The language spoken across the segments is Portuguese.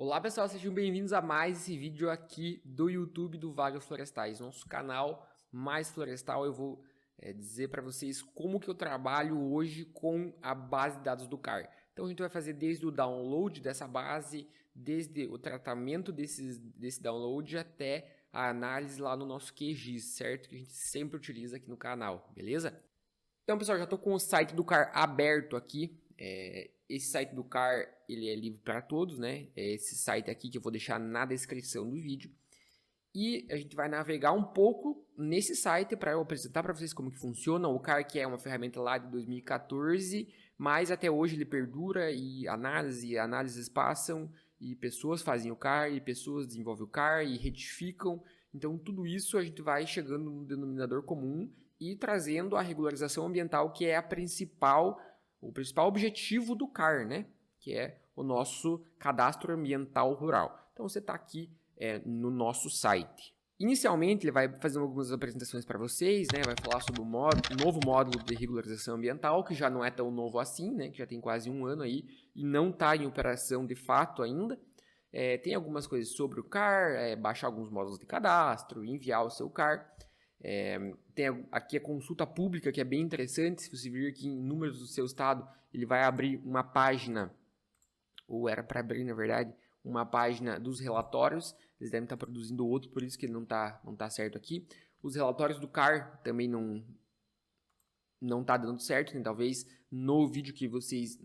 Olá pessoal, sejam bem-vindos a mais esse vídeo aqui do YouTube do Vagas Florestais, nosso canal mais florestal. Eu vou dizer para vocês como que eu trabalho hoje com a base de dados do CAR. Então a gente vai fazer desde o download dessa base, desde o tratamento desse download até a análise lá no nosso QGIS, certo? Que a gente sempre utiliza aqui no canal, beleza? Então pessoal, já estou com o site do CAR aberto aqui. Esse site do CAR ele é livre para todos, né? É esse site aqui que eu vou deixar na descrição do vídeo. E a gente vai navegar um pouco nesse site para eu apresentar para vocês como que funciona. O CAR que é uma ferramenta lá de 2014, mas até hoje ele perdura e análises passam e pessoas fazem o CAR e pessoas desenvolvem o CAR e retificam. Então tudo isso a gente vai chegando no denominador comum e trazendo a regularização ambiental, que é o principal objetivo do CAR, né? Que é o nosso cadastro ambiental rural. Então você está aqui no nosso site. Inicialmente ele vai fazer algumas apresentações para vocês, né? Vai falar sobre o novo módulo de regularização ambiental, que já não é tão novo assim, né? Que já tem quase um ano aí e não está em operação de fato ainda. Tem algumas coisas sobre o CAR, baixar alguns módulos de cadastro, enviar o seu CAR. Tem aqui a consulta pública, que é bem interessante. Se você vir aqui em números do seu estado, ele vai abrir uma página, ou era para abrir na verdade, uma página dos relatórios. Eles devem estar produzindo outro, por isso que ele não tá certo aqui. Os relatórios do CAR também não tá dando certo, né? Talvez no tempo que vocês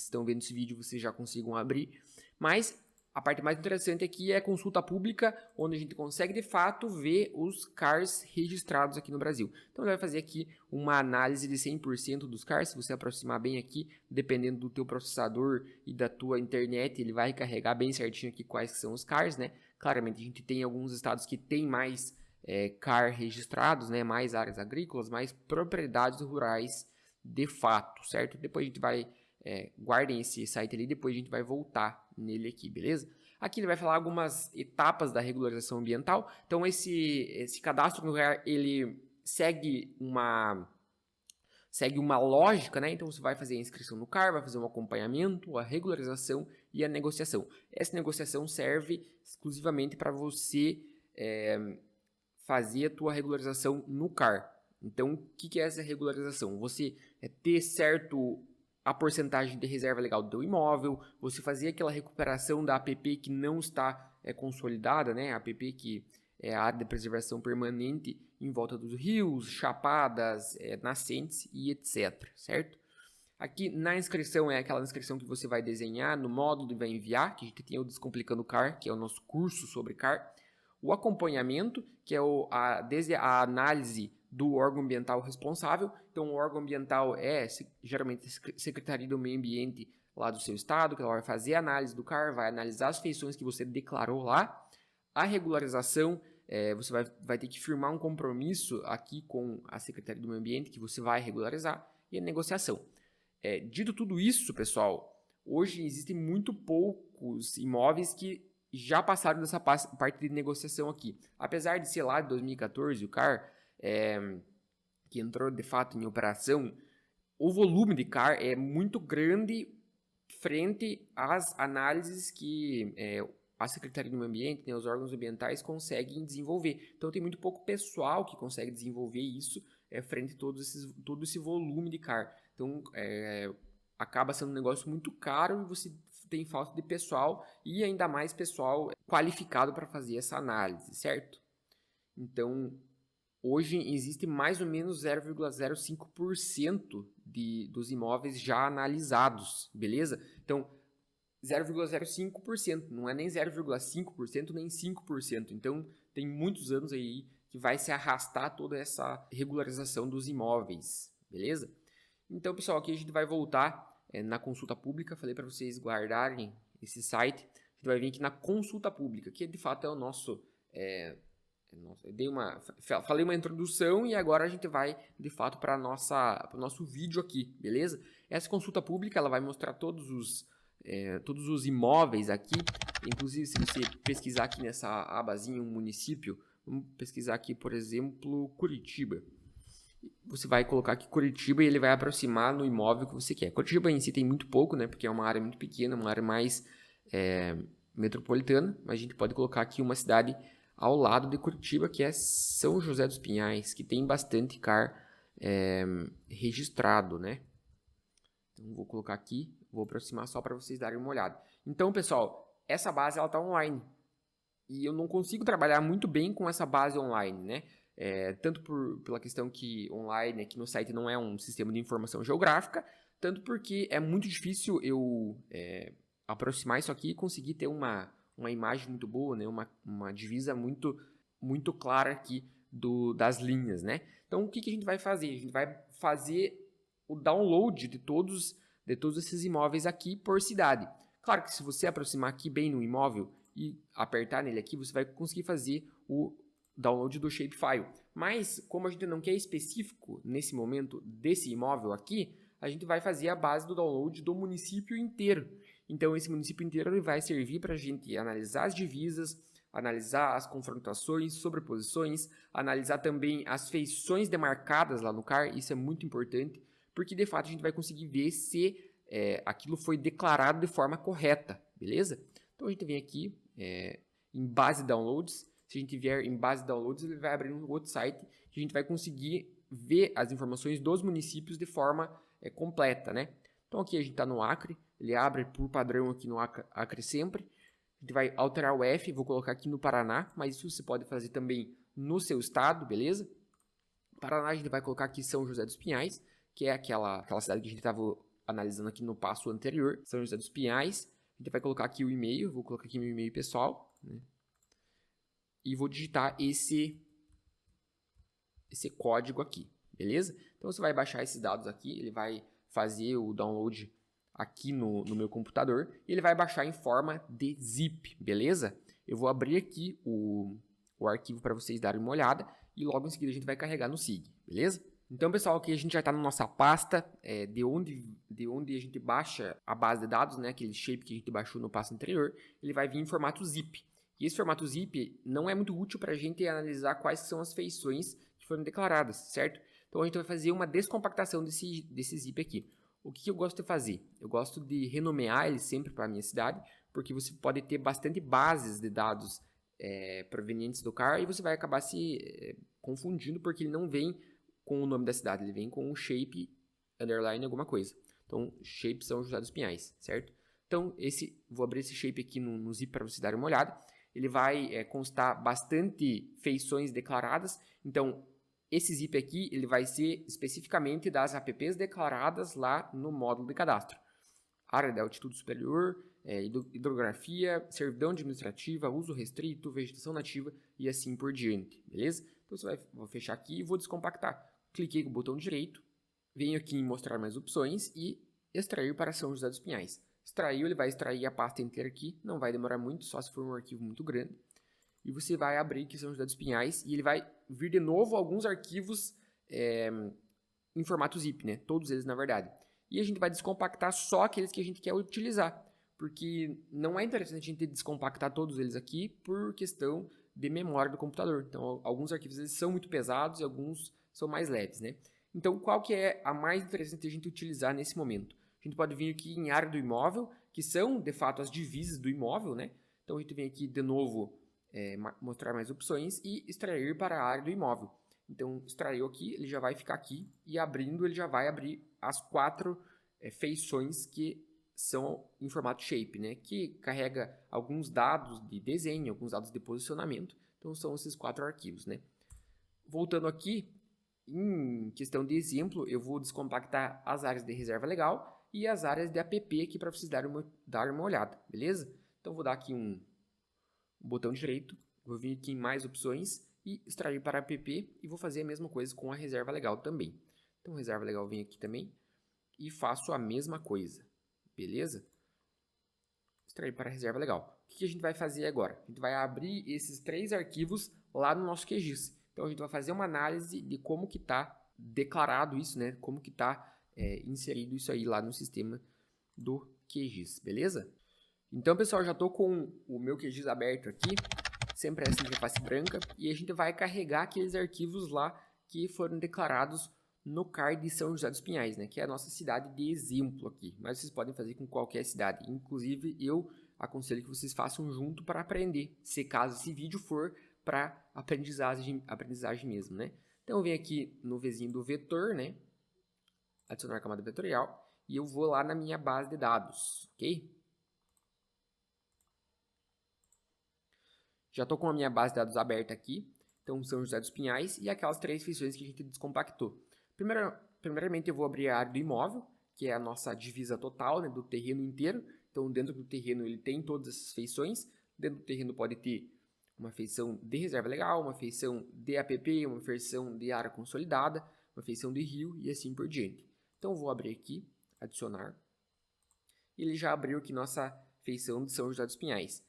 estão vendo esse vídeo, vocês já consigam abrir. Mas a parte mais interessante aqui é a consulta pública, onde a gente consegue de fato ver os CARs registrados aqui no Brasil. Então ele vai fazer aqui uma análise de 100% dos CARs. Se você aproximar bem aqui, dependendo do teu processador e da tua internet, ele vai carregar bem certinho aqui quais que são os CARs, né? Claramente a gente tem alguns estados que tem mais CAR registrados, né? Mais áreas agrícolas, mais propriedades rurais de fato, certo? Depois a gente vai guardem esse site ali, depois a gente vai voltar nele aqui, beleza? Aqui ele vai falar algumas etapas da regularização ambiental. Então esse cadastro no CAR, ele segue uma lógica, né? Então você vai fazer a inscrição no CAR, vai fazer um acompanhamento, a regularização e a negociação. Essa negociação serve exclusivamente para você fazer a tua regularização no CAR. Então, o que é essa regularização? Você ter certo a porcentagem de reserva legal do teu imóvel, você fazer aquela recuperação da APP que não está consolidada, né? A APP que é a área de preservação permanente em volta dos rios, chapadas, nascentes e etc, certo? Aqui na inscrição é aquela inscrição que você vai desenhar no módulo e vai enviar, que a gente tem o Descomplicando CAR, que é o nosso curso sobre CAR. O acompanhamento, que é desde a análise do órgão ambiental responsável. Então, o órgão ambiental é geralmente a Secretaria do Meio Ambiente lá do seu estado, que ela vai fazer a análise do CAR, vai analisar as feições que você declarou lá. A regularização, você vai ter que firmar um compromisso aqui com a Secretaria do Meio Ambiente que você vai regularizar. E a negociação. Dito tudo isso, pessoal, hoje existem muito poucos imóveis que já passaram dessa parte de negociação aqui. Apesar de ser lá de 2014 o CAR, que entrou de fato em operação, o volume de CAR é muito grande frente às análises que a Secretaria do Meio Ambiente, né, os órgãos ambientais conseguem desenvolver. Então tem muito pouco pessoal que consegue desenvolver isso frente a todo esse volume de CAR. Então acaba sendo um negócio muito caro e você tem falta de pessoal e ainda mais pessoal qualificado para fazer essa análise, certo? Então, hoje existe mais ou menos 0,05% dos imóveis já analisados, beleza? Então, 0,05%, não é nem 0,5%, nem 5%. Então, tem muitos anos aí que vai se arrastar toda essa regularização dos imóveis, beleza? Então, pessoal, aqui a gente vai voltar na consulta pública. Falei para vocês guardarem esse site. A gente vai vir aqui na consulta pública, que de fato é o nosso... falei uma introdução e agora a gente vai de fato para o nosso vídeo aqui, beleza? Essa consulta pública ela vai mostrar todos os imóveis aqui. Inclusive, se você pesquisar aqui nessa abazinha um município, vamos pesquisar aqui, por exemplo, Curitiba. Você vai colocar aqui Curitiba e ele vai aproximar no imóvel que você quer. Curitiba em si tem muito pouco, né? Porque é uma área muito pequena, uma área mais metropolitana, mas a gente pode colocar aqui uma cidade ao lado de Curitiba, que é São José dos Pinhais, que tem bastante CAR registrado, né? Então, vou colocar aqui, vou aproximar só para vocês darem uma olhada. Então, pessoal, essa base ela está online e eu não consigo trabalhar muito bem com essa base online, né? Tanto pela questão que online aqui no site não é um sistema de informação geográfica, tanto porque é muito difícil eu aproximar isso aqui e conseguir ter uma imagem muito boa, né? Uma divisa muito clara aqui das linhas, né? Então, o que a gente vai fazer? A gente vai fazer o download de todos esses imóveis aqui por cidade. Claro que se você aproximar aqui bem no imóvel e apertar nele aqui, você vai conseguir fazer o download do shapefile. Mas, como a gente não quer específico nesse momento desse imóvel aqui, a gente vai fazer a base do download do município inteiro. Então, esse município inteiro ele vai servir para a gente analisar as divisas, analisar as confrontações, sobreposições, analisar também as feições demarcadas lá no CAR, isso é muito importante, porque de fato a gente vai conseguir ver se aquilo foi declarado de forma correta, beleza? Então a gente vem aqui em base downloads, se a gente vier em base downloads, ele vai abrir um outro site que a gente vai conseguir ver as informações dos municípios de forma completa, né? Então aqui a gente está no Acre, ele abre por padrão aqui no Acre sempre. A gente vai alterar o F, vou colocar aqui no Paraná, mas isso você pode fazer também no seu estado, beleza? Paraná a gente vai colocar aqui São José dos Pinhais, que é aquela cidade que a gente estava analisando aqui no passo anterior, São José dos Pinhais. A gente vai colocar aqui o e-mail, vou colocar aqui meu e-mail pessoal, né? E vou digitar esse código aqui, beleza? Então você vai baixar esses dados aqui, ele vai fazer o download aqui no meu computador e ele vai baixar em forma de zip, beleza? Eu vou abrir aqui o arquivo para vocês darem uma olhada e logo em seguida a gente vai carregar no SIG, beleza? Então, pessoal, aqui a gente já está na nossa pasta de onde a gente baixa a base de dados, né? Aquele shape que a gente baixou no passo anterior, ele vai vir em formato zip. E esse formato zip não é muito útil para a gente analisar quais são as feições que foram declaradas, certo? Então, a gente vai fazer uma descompactação desse zip aqui. O que eu gosto de fazer? Eu gosto de renomear ele sempre para a minha cidade, porque você pode ter bastante bases de dados provenientes do CAR e você vai acabar se confundindo porque ele não vem com o nome da cidade, ele vem com o shape underline alguma coisa. Então, shape São José dos Pinhais, certo? Então, vou abrir esse shape aqui no zip para você dar uma olhada. Ele vai constar bastante feições declaradas. Então, esse zip aqui ele vai ser especificamente das apps declaradas lá no módulo de cadastro. Área de altitude superior, hidrografia, servidão administrativa, uso restrito, vegetação nativa e assim por diante, beleza? Então, vou fechar aqui e vou descompactar. Cliquei com o botão direito, venho aqui em mostrar mais opções e extrair para São José dos Pinhais. Extraiu, ele vai extrair a pasta inteira aqui, não vai demorar muito, só se for um arquivo muito grande. E você vai abrir aqui São José dos Pinhais e ele vai vir de novo alguns arquivos em formato zip, né? Todos eles, na verdade. E a gente vai descompactar só aqueles que a gente quer utilizar, porque não é interessante a gente descompactar todos eles aqui por questão de memória do computador. Então, alguns arquivos eles são muito pesados e alguns são mais leves, né? Então, qual que é a mais interessante a gente utilizar nesse momento? A gente pode vir aqui em área do imóvel, que são, de fato, as divisas do imóvel, né? Então, a gente vem aqui de novo mostrar mais opções e extrair para a área do imóvel. Então, extraiu aqui, ele já vai ficar aqui e abrindo, ele já vai abrir as 4 feições que são em formato shape, né? Que carrega alguns dados de desenho, alguns dados de posicionamento. Então, são esses 4 arquivos, né? Voltando aqui, em questão de exemplo, eu vou descompactar as áreas de reserva legal e as áreas de app aqui para vocês darem uma olhada, beleza? Então, vou dar aqui um botão direito, vou vir aqui em mais opções e extrair para app e vou fazer a mesma coisa com a reserva legal também. Então, reserva legal vem aqui também e faço a mesma coisa, beleza? Extrair para a reserva legal. O que a gente vai fazer agora? A gente vai abrir esses 3 arquivos lá no nosso QGIS. Então, a gente vai fazer uma análise de como que está declarado isso, né? Como que está inserido isso aí lá no sistema do QGIS, beleza? Então, pessoal, já estou com o meu QGIS aberto aqui, sempre essa interface branca, e a gente vai carregar aqueles arquivos lá que foram declarados no CAR de São José dos Pinhais, né? Que é a nossa cidade de exemplo aqui, mas vocês podem fazer com qualquer cidade. Inclusive, eu aconselho que vocês façam junto para aprender, se caso esse vídeo for para aprendizagem mesmo, né? Então eu venho aqui no vizinho do vetor, né? Adicionar camada vetorial e eu vou lá na minha base de dados, ok? Já estou com a minha base de dados aberta aqui, então São José dos Pinhais e aquelas 3 feições que a gente descompactou. Primeiramente eu vou abrir a área do imóvel, que é a nossa divisa total, né, do terreno inteiro. Então dentro do terreno ele tem todas essas feições. Dentro do terreno pode ter uma feição de reserva legal, uma feição de APP, uma feição de área consolidada, uma feição de rio e assim por diante. Então eu vou abrir aqui, adicionar. Ele já abriu aqui nossa feição de São José dos Pinhais.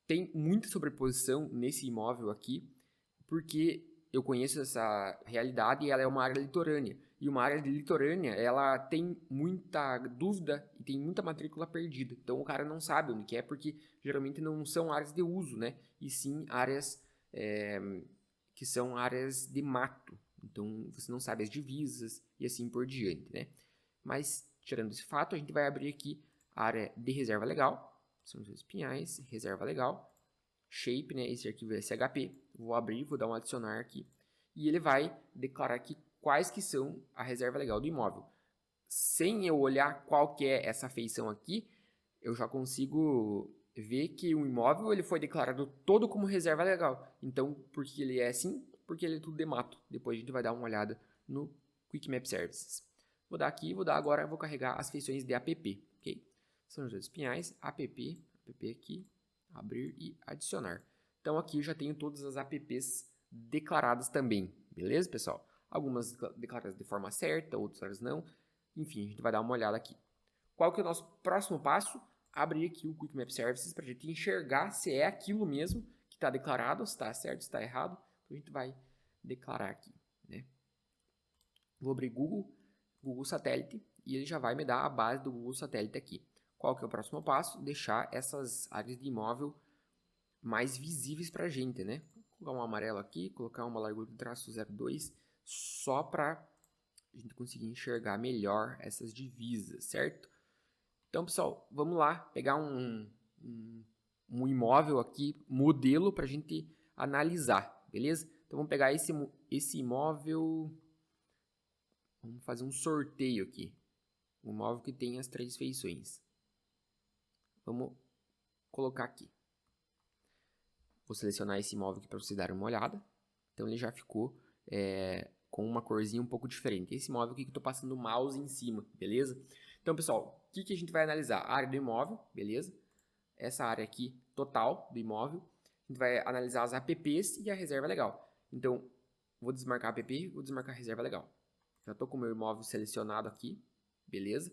Tem muita sobreposição nesse imóvel aqui, porque eu conheço essa realidade e ela é uma área litorânea. E uma área litorânea, ela tem muita dúvida e tem muita matrícula perdida. Então o cara não sabe onde que é, porque geralmente não são áreas de uso, né? E sim áreas que são áreas de mato. Então você não sabe as divisas e assim por diante, né? Mas tirando esse fato, a gente vai abrir aqui a área de reserva legal. São José dos Pinhais, reserva legal. Shape, né? Esse arquivo é SHP. Vou abrir, vou dar um adicionar aqui. E ele vai declarar aqui quais que são a reserva legal do imóvel. Sem eu olhar qual que é essa feição aqui, eu já consigo ver que o imóvel ele foi declarado todo como reserva legal. Então, por que ele é assim? Porque ele é tudo de mato. Depois a gente vai dar uma olhada no Quick Map Services. Vou dar aqui, vou carregar as feições de app, ok? São José dos Pinhais, app aqui, abrir e adicionar. Então aqui eu já tenho todas as apps declaradas também, beleza, pessoal? Algumas declaradas de forma certa, outras não. Enfim, a gente vai dar uma olhada aqui. Qual que é o nosso próximo passo? Abrir aqui o Quick Map Services para a gente enxergar se é aquilo mesmo que está declarado, se está certo, se está errado. Então a gente vai declarar aqui, né? Vou abrir Google Satélite e ele já vai me dar a base do Google Satélite aqui. Qual que é o próximo passo? Deixar essas áreas de imóvel mais visíveis para a gente, né? Vou colocar um amarelo aqui, colocar uma largura de traço 0,2, só para a gente conseguir enxergar melhor essas divisas, certo? Então, pessoal, vamos lá pegar um imóvel aqui, modelo, para a gente analisar, beleza? Então, vamos pegar esse imóvel, vamos fazer um sorteio aqui. Um imóvel que tem as 3 feições. Vamos colocar aqui. Vou selecionar esse imóvel aqui para vocês darem uma olhada. Então ele já ficou com uma corzinha um pouco diferente. Esse imóvel aqui que eu estou passando o mouse em cima, beleza? Então, pessoal, o que a gente vai analisar? A área do imóvel, beleza? Essa área aqui, total do imóvel. A gente vai analisar as apps e a reserva legal. Então, vou desmarcar a app, vou desmarcar a reserva legal. Já estou com o meu imóvel selecionado aqui, beleza?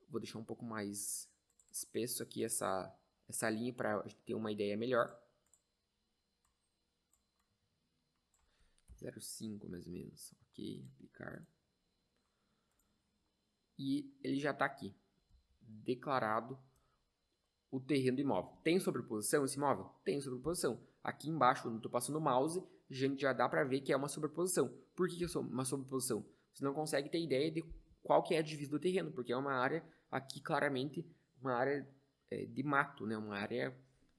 Vou deixar um pouco mais espesso aqui essa linha para a gente ter uma ideia melhor. 0,5 mais ou menos. Ok, aplicar. E ele já está aqui. Declarado o terreno do imóvel. Tem sobreposição esse imóvel? Tem sobreposição. Aqui embaixo, quando eu estou passando o mouse, a gente já dá para ver que é uma sobreposição. Por que é uma sobreposição? Você não consegue ter ideia de qual que é a divisa do terreno, porque é uma área, aqui claramente, uma área de mato, né? Uma área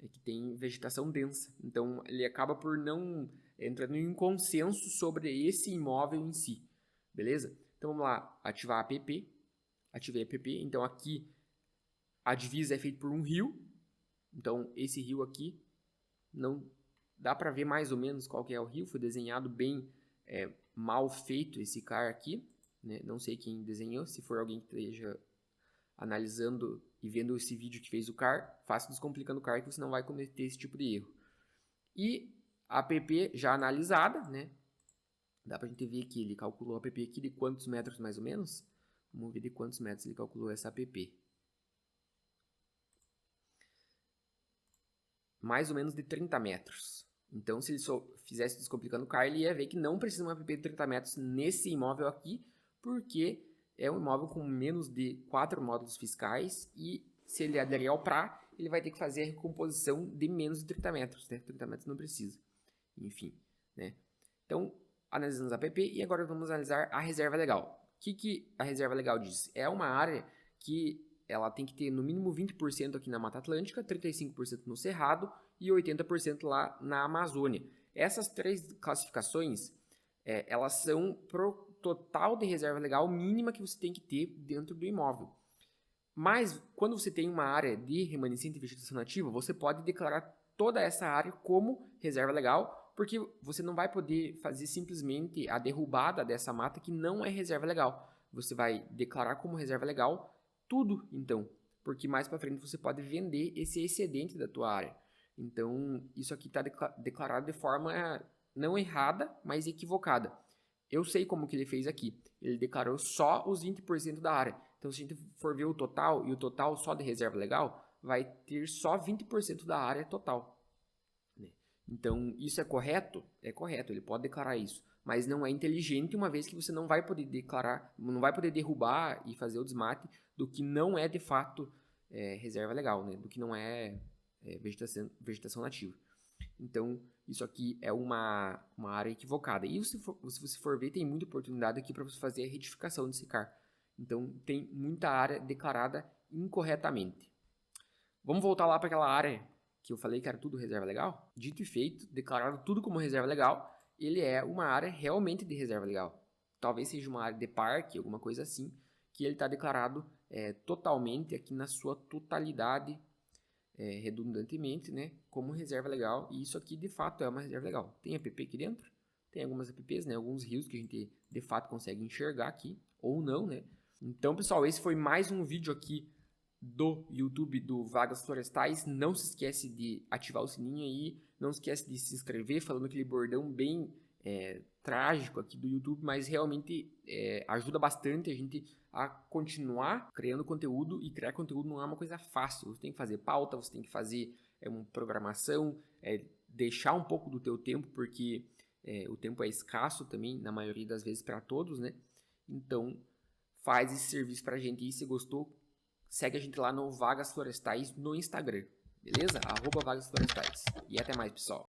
que tem vegetação densa. Então, ele acaba por não entrando em um consenso sobre esse imóvel em si. Beleza? Então, vamos lá. Ativar a app. Ativei a app. Então, aqui a divisa é feita por um rio. Então, esse rio aqui não dá para ver mais ou menos qual que é o rio. Foi desenhado bem mal feito esse car aqui, né? Não sei quem desenhou. Se for alguém que esteja analisando e vendo esse vídeo que fez o car, faça Descomplicando o Car que você não vai cometer esse tipo de erro. E a app já analisada, né? Dá pra gente ver que ele calculou a app aqui de quantos metros mais ou menos. Vamos ver de quantos metros ele calculou essa app. Mais ou menos de 30 metros. Então, se ele só fizesse Descomplicando o Car, ele ia ver que não precisa de uma app de 30 metros nesse imóvel aqui, porque é um imóvel com menos de 4 módulos fiscais e se ele aderir ao PRA, ele vai ter que fazer a recomposição de menos de 30 metros. Né? 30 metros não precisa. Enfim, né? Então, analisamos a app e agora vamos analisar a reserva legal. O que a reserva legal diz? É uma área que ela tem que ter no mínimo 20% aqui na Mata Atlântica, 35% no Cerrado e 80% lá na Amazônia. Essas 3 classificações, elas são pro total de reserva legal mínima que você tem que ter dentro do imóvel. Mas, quando você tem uma área de remanescente de vegetação nativa, você pode declarar toda essa área como reserva legal, porque você não vai poder fazer simplesmente a derrubada dessa mata que não é reserva legal. Você vai declarar como reserva legal tudo, então, porque mais para frente você pode vender esse excedente da tua área. Então, isso aqui está declarado de forma não errada, mas equivocada. Eu sei como que ele fez aqui. Ele declarou só os 20% da área. Então, se a gente for ver o total, e o total só de reserva legal, vai ter só 20% da área total. Então, isso é correto? É correto, ele pode declarar isso. Mas não é inteligente, uma vez que você não vai poder declarar, não vai poder derrubar e fazer o desmate do que não é de fato reserva legal, né? Do que não é vegetação nativa. Então, isso aqui é uma área equivocada. E se você for ver, tem muita oportunidade aqui para você fazer a retificação desse CAR. Então, tem muita área declarada incorretamente. Vamos voltar lá para aquela área que eu falei que era tudo reserva legal? Dito e feito, declarado tudo como reserva legal, ele é uma área realmente de reserva legal. Talvez seja uma área de parque, alguma coisa assim, que ele está declarado totalmente aqui na sua totalidade, redundantemente, né, como reserva legal. E isso aqui, de fato, é uma reserva legal. Tem app aqui dentro? Tem algumas apps, né, alguns rios que a gente, de fato, consegue enxergar aqui, ou não, né? Então, pessoal, esse foi mais um vídeo aqui do YouTube do Vagas Florestais. Não se esquece de ativar o sininho aí, não se esquece de se inscrever, falando aquele bordão bem trágico aqui do YouTube, mas realmente ajuda bastante a gente a continuar criando conteúdo, e criar conteúdo não é uma coisa fácil. Você tem que fazer pauta, você tem que fazer uma programação, deixar um pouco do teu tempo, porque o tempo é escasso também, na maioria das vezes para todos, né? Então, faz esse serviço pra gente aí, se gostou, segue a gente lá no Vagas Florestais no Instagram, beleza? @VagasFlorestais. E até mais, pessoal.